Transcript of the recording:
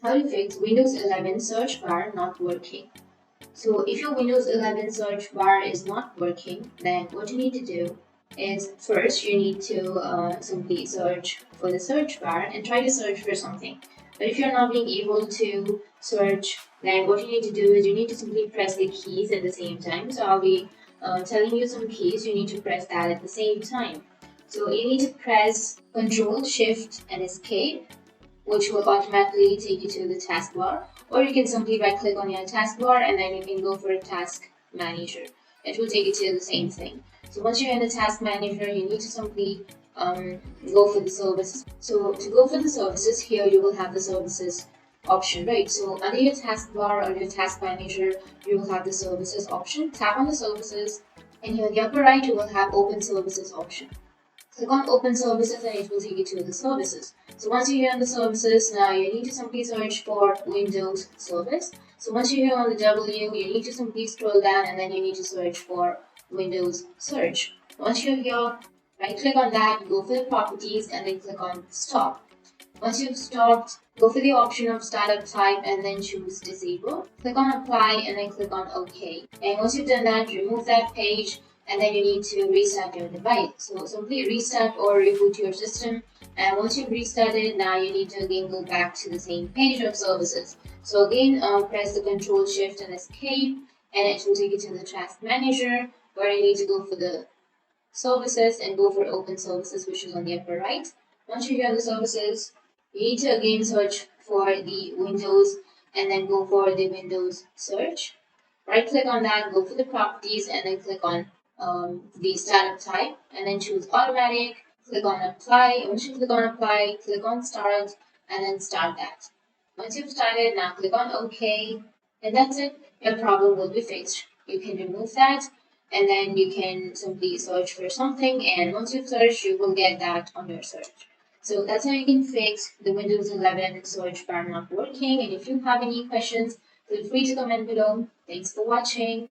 How to fix Windows 11 search bar not working. So if your Windows 11 search bar is not working, then what you need to do is first you need to simply search for the search bar and try to search for something. But if you're not being able to search, then what you need to do is you need to simply press the keys at the same time. So I'll be telling you some keys, you need to press that at the same time. So you need to press Control, Shift, and Escape, which will automatically take you to the taskbar. Or you can simply right click on your taskbar and then you can go for a task manager. It will take you to the same thing. So once you're in the task manager, you need to simply go for the services. So to go for the services, here you will have the services option, right? So under your taskbar or your task manager, you will have the services option. Tap on the services, and here in the upper right, you will have open services option. Click on open services and it will take you to the services. So once you're here on the services, now you need to simply search for Windows service. So once you're here on the W, you need to simply scroll down and then you need to search for Windows search. Once you're here, right click on that, go for the properties and then click on stop. Once you've stopped, go for the option of startup type and then choose disable. Click on apply and then click on OK. And once you've done that, remove that page and then you need to restart your device. So simply restart or reboot your system. And once you've restarted, now you need to again go back to the same page of services. So again, press the Control, Shift, and Escape, and it will take you to the Task Manager, where you need to go for the services and go for Open Services, which is on the upper right. Once you have the services, you need to again search for the Windows and then go for the Windows search. Right click on that, go for the properties and then click on the startup type and then choose automatic. Click on apply. Once you click on apply, click on start and then start that. Once you've started, now click on OK, and that's it. Your problem will be fixed. You can remove that and then you can simply search for something, and once you've searched, you will get that on your search. So that's how you can fix the Windows 11 search bar not working. And if you have any questions, feel free to comment below. Thanks for watching.